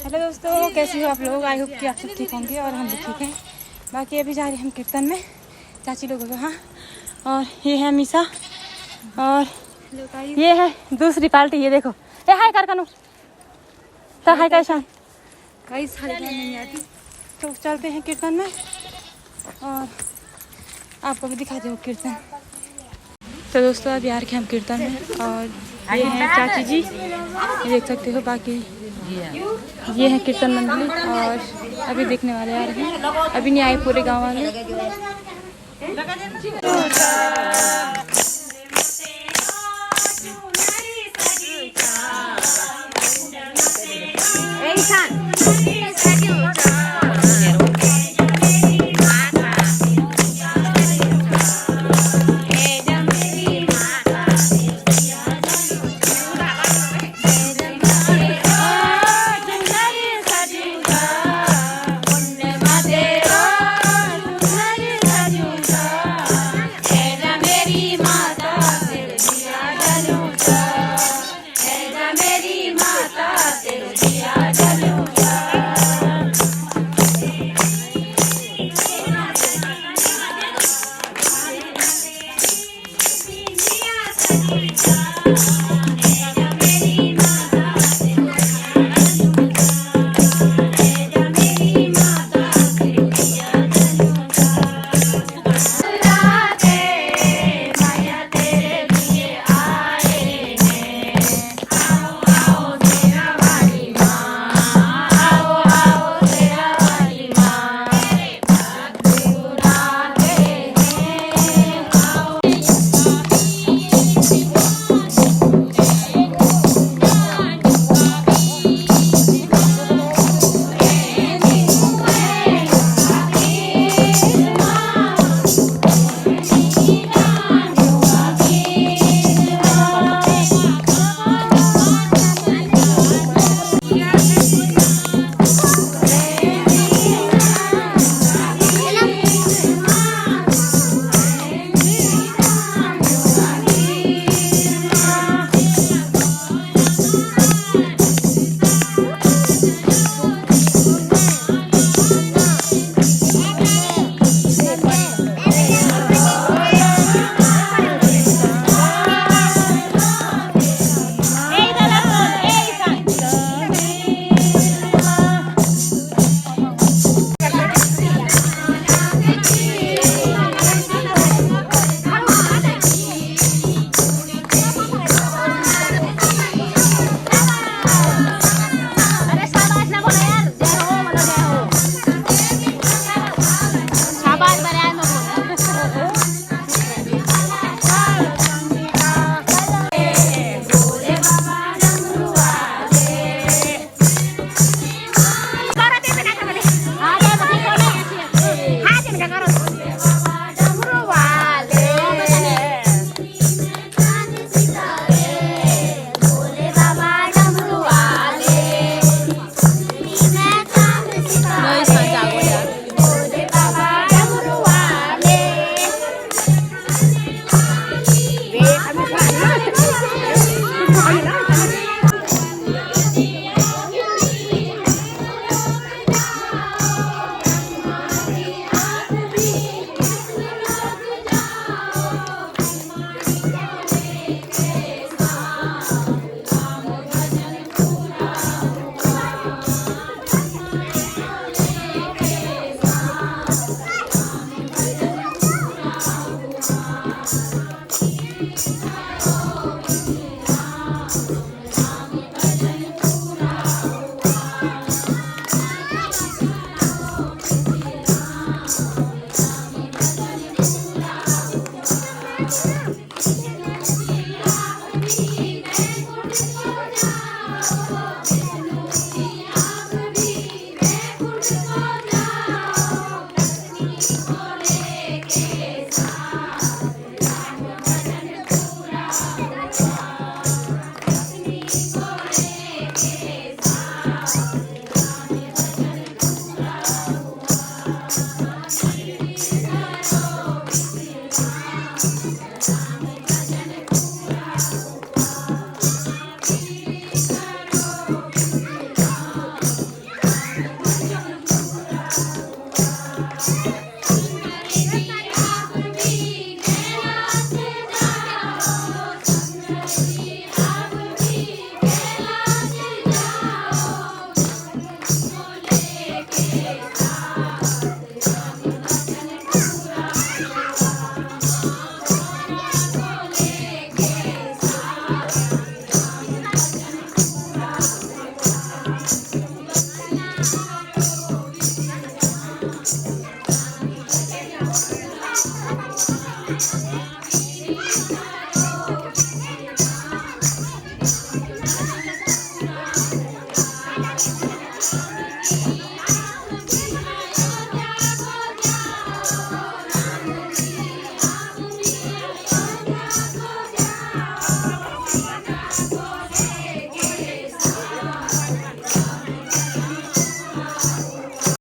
Hello दोस्तों, कैसे हो आप लोग? आई होप कि आप सब ठीक होंगे और हम भी ठीक हैं। बाकी अभी जा रहे हैं हम कीर्तन में चाची लोगों के यहाँ। और ये है मीसा और ये है दूसरी पार्टी। ये देखो, ए हाय कर कनु तो हाय कैसा कई सारी नहीं आती। तो चलते हैं कीर्तन में और आपको भी दिखाते हो कीर्तन। तो दोस्तों अभी आ रखे हम कीर्तन में और ये हैं चाची जी, ये देख सकते हो। बाकी ये है कीर्तन मंडली और अभी देखने वाले आ रहे हैं, अभी नहीं आए पूरे गांव वाले।